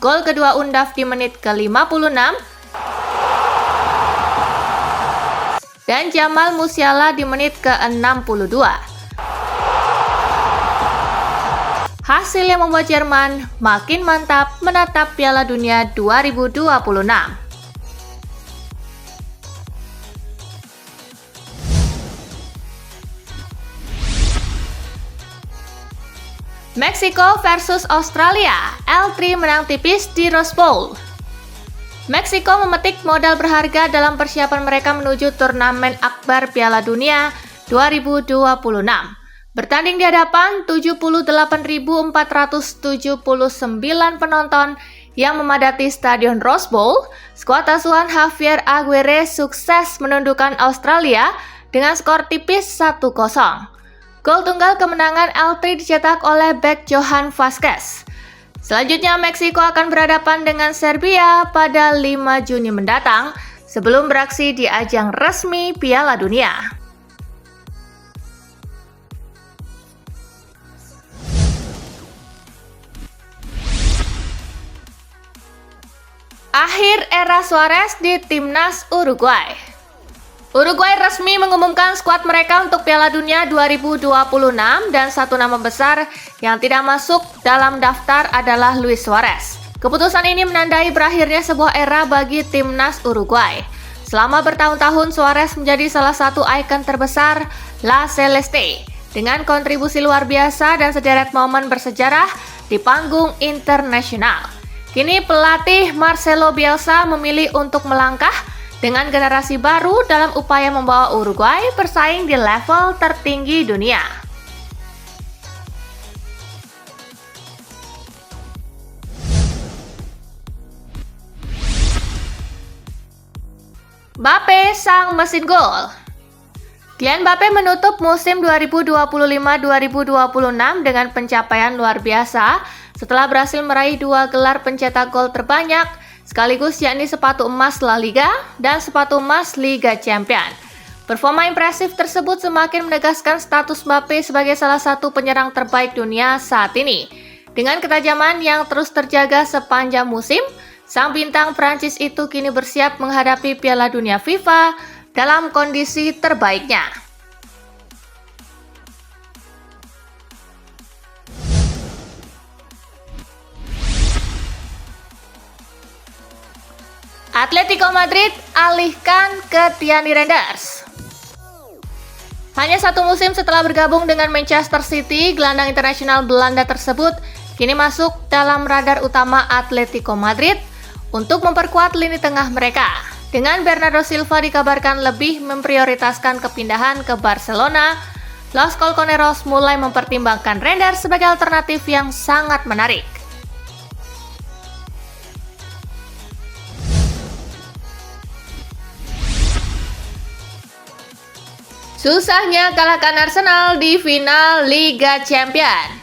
Gol kedua Undaf di menit ke-56 dan Jamal Musiala di menit ke-62. Hasil yang membuat Jerman makin mantap menatap Piala Dunia 2026. Meksiko versus Australia, L3 menang tipis di Rose Bowl. Meksiko memetik modal berharga dalam persiapan mereka menuju turnamen akbar Piala Dunia 2026. Bertanding di hadapan 78.479 penonton yang memadati Stadion Rose Bowl, skuad asuhan Javier Aguirre sukses menundukkan Australia dengan skor tipis 1-0. Gol tunggal kemenangan L3 dicetak oleh bek Johan Vazquez. Selanjutnya Meksiko akan berhadapan dengan Serbia pada 5 Juni mendatang sebelum beraksi di ajang resmi Piala Dunia. Akhir era Suarez di Timnas Uruguay. Uruguay resmi mengumumkan skuad mereka untuk Piala Dunia 2026 dan satu nama besar yang tidak masuk dalam daftar adalah Luis Suarez. Keputusan ini menandai berakhirnya sebuah era bagi Timnas Uruguay. Selama bertahun-tahun Suarez menjadi salah satu ikon terbesar La Celeste dengan kontribusi luar biasa dan sederet momen bersejarah di panggung internasional. Kini pelatih Marcelo Bielsa memilih untuk melangkah dengan generasi baru dalam upaya membawa Uruguay bersaing di level tertinggi dunia. Mbappe sang mesin gol. Kylian Mbappe menutup musim 2025-2026 dengan pencapaian luar biasa setelah berhasil meraih 2 gelar pencetak gol terbanyak sekaligus yakni sepatu emas La Liga dan sepatu emas Liga Champion. Performa impresif tersebut semakin menegaskan status Mbappe sebagai salah satu penyerang terbaik dunia saat ini. Dengan ketajaman yang terus terjaga sepanjang musim, sang bintang Prancis itu kini bersiap menghadapi Piala Dunia FIFA dalam kondisi terbaiknya. Atletico Madrid alihkan ke Tiani Renders. Hanya satu musim setelah bergabung dengan Manchester City, gelandang internasional Belanda tersebut kini masuk dalam radar utama Atletico Madrid untuk memperkuat lini tengah mereka. Dengan Bernardo Silva dikabarkan lebih memprioritaskan kepindahan ke Barcelona, Los Colchoneros mulai mempertimbangkan Renders sebagai alternatif yang sangat menarik. Susahnya kalahkan Arsenal di final Liga Champions.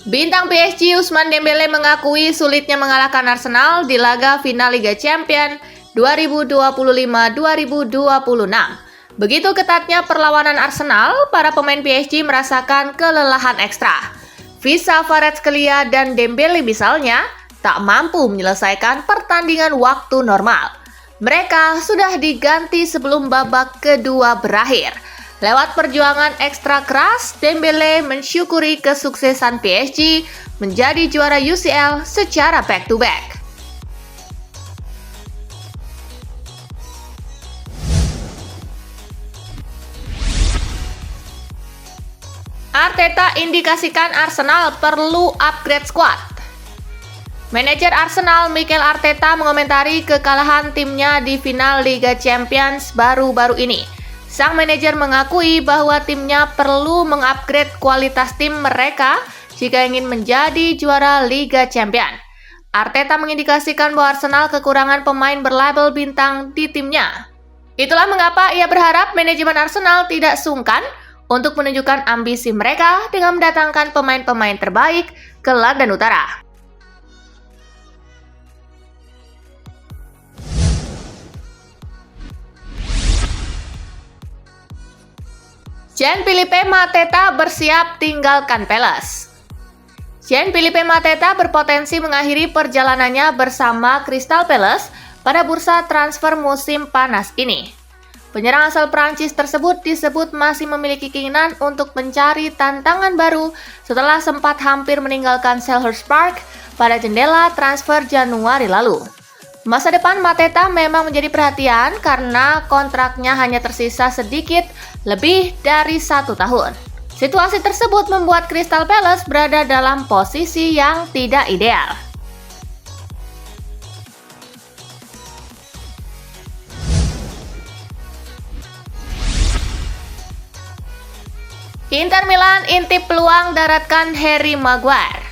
Bintang PSG Ousmane Dembélé mengakui sulitnya mengalahkan Arsenal di laga final Liga Champions 2025-2026. Begitu ketatnya perlawanan Arsenal, para pemain PSG merasakan kelelahan ekstra. Visa Kvaratskhelia dan Dembélé misalnya tak mampu menyelesaikan pertandingan waktu normal. Mereka sudah diganti sebelum babak kedua berakhir. Lewat perjuangan ekstra keras, Dembélé mensyukuri kesuksesan PSG menjadi juara UCL secara back-to-back. Arteta indikasikan Arsenal perlu upgrade squad. Manajer Arsenal Mikel Arteta mengomentari kekalahan timnya di final Liga Champions baru-baru ini. Sang manajer mengakui bahwa timnya perlu mengupgrade kualitas tim mereka jika ingin menjadi juara Liga Champions. Arteta mengindikasikan bahwa Arsenal kekurangan pemain berlabel bintang di timnya. Itulah mengapa ia berharap manajemen Arsenal tidak sungkan untuk menunjukkan ambisi mereka dengan mendatangkan pemain-pemain terbaik ke London Utara. Jean-Philippe Mateta bersiap tinggalkan Palace. Jean-Philippe Mateta berpotensi mengakhiri perjalanannya bersama Crystal Palace pada bursa transfer musim panas ini. Penyerang asal Prancis tersebut disebut masih memiliki keinginan untuk mencari tantangan baru setelah sempat hampir meninggalkan Selhurst Park pada jendela transfer Januari lalu. Masa depan Mateta memang menjadi perhatian karena kontraknya hanya tersisa sedikit lebih dari 1 tahun. Situasi tersebut membuat Crystal Palace berada dalam posisi yang tidak ideal. Inter Milan intip peluang daratkan Harry Maguire.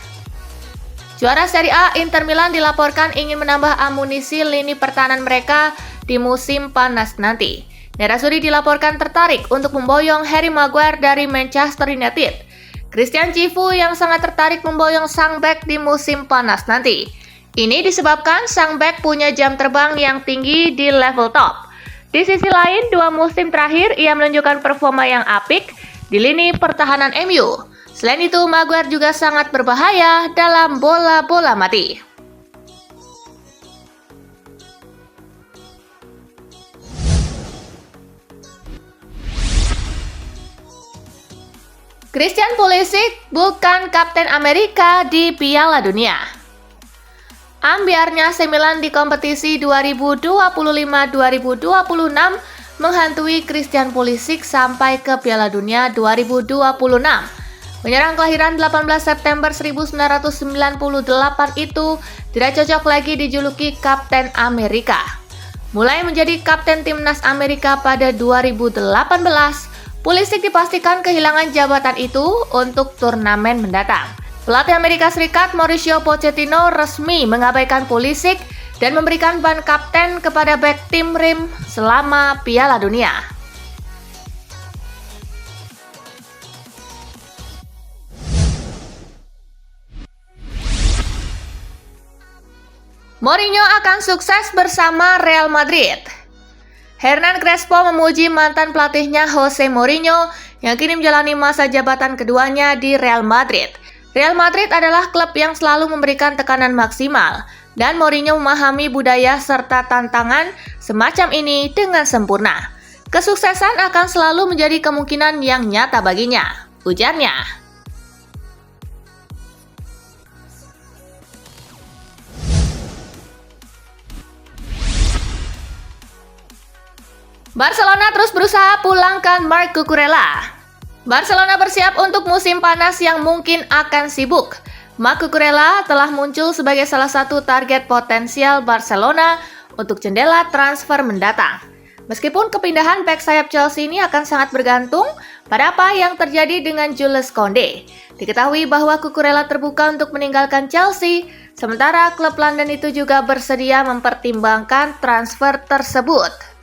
Juara Serie A Inter Milan dilaporkan ingin menambah amunisi lini pertahanan mereka di musim panas nanti. Nerazzurri dilaporkan tertarik untuk memboyong Harry Maguire dari Manchester United. Christian Cifu yang sangat tertarik memboyong sang bek di musim panas nanti. Ini disebabkan sang bek punya jam terbang yang tinggi di level top. Di sisi lain, 2 musim terakhir ia menunjukkan performa yang apik di lini pertahanan MU. Selain itu, Maguire juga sangat berbahaya dalam bola-bola mati. Christian Pulisic bukan Kapten Amerika di Piala Dunia. Ambiarnya AC Milan di kompetisi 2025-2026 menghantui Christian Pulisic sampai ke Piala Dunia 2026. Penyerang kelahiran 18 September 1998 itu tidak cocok lagi dijuluki Kapten Amerika. Mulai menjadi Kapten Timnas Amerika pada 2018, Pulisic dipastikan kehilangan jabatan itu untuk turnamen mendatang. Pelatih Amerika Serikat Mauricio Pochettino resmi mengabaikan Pulisic dan memberikan ban kapten kepada bek tim Rim selama Piala Dunia. Mourinho akan sukses bersama Real Madrid. Hernan Crespo memuji mantan pelatihnya Jose Mourinho yang kini menjalani masa jabatan keduanya di Real Madrid. Real Madrid adalah klub yang selalu memberikan tekanan maksimal, dan Mourinho memahami budaya serta tantangan semacam ini dengan sempurna. Kesuksesan akan selalu menjadi kemungkinan yang nyata baginya, ujarnya. Barcelona terus berusaha pulangkan Marc Cucurella. Barcelona bersiap untuk musim panas yang mungkin akan sibuk. Marc Cucurella telah muncul sebagai salah satu target potensial Barcelona untuk jendela transfer mendatang. Meskipun kepindahan bek sayap Chelsea ini akan sangat bergantung pada apa yang terjadi dengan Jules Koundé. Diketahui bahwa Cucurella terbuka untuk meninggalkan Chelsea, sementara klub London itu juga bersedia mempertimbangkan transfer tersebut.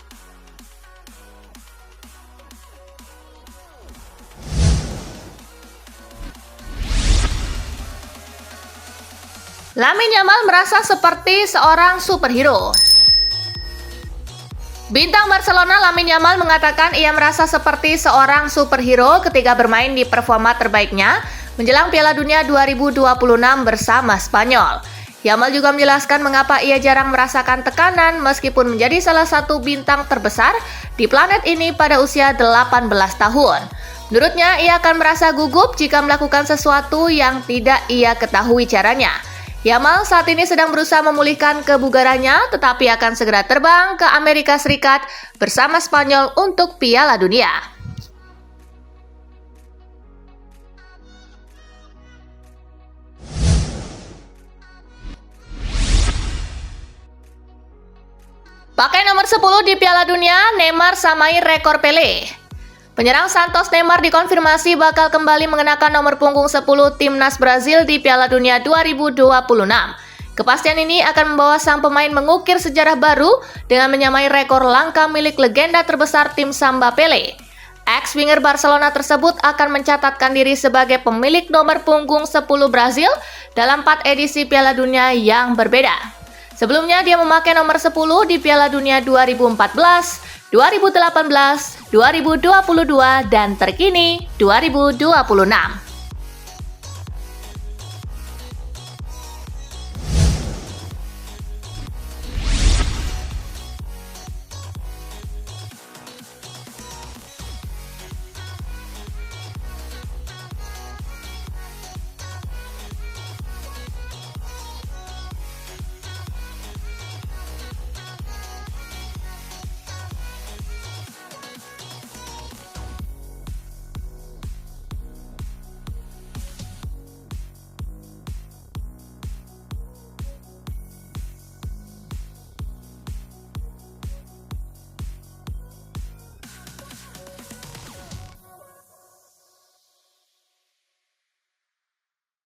Lamine Yamal merasa seperti seorang superhero. Bintang Barcelona Lamine Yamal mengatakan ia merasa seperti seorang superhero ketika bermain di performa terbaiknya menjelang Piala Dunia 2026 bersama Spanyol. Yamal juga menjelaskan mengapa ia jarang merasakan tekanan meskipun menjadi salah satu bintang terbesar di planet ini pada usia 18 tahun. Menurutnya, ia akan merasa gugup jika melakukan sesuatu yang tidak ia ketahui caranya. Yamal saat ini sedang berusaha memulihkan kebugarannya, tetapi akan segera terbang ke Amerika Serikat bersama Spanyol untuk Piala Dunia. Pakai nomor 10 di Piala Dunia, Neymar samai rekor Pele. Penyerang Santos Neymar dikonfirmasi bakal kembali mengenakan nomor punggung 10 timnas Brazil di Piala Dunia 2026. Kepastian ini akan membawa sang pemain mengukir sejarah baru dengan menyamai rekor langka milik legenda terbesar tim Samba Pele. Ex-winger Barcelona tersebut akan mencatatkan diri sebagai pemilik nomor punggung 10 Brazil dalam 4 edisi Piala Dunia yang berbeda. Sebelumnya dia memakai nomor 10 di Piala Dunia 2014, 2018, 2022, dan terkini 2026.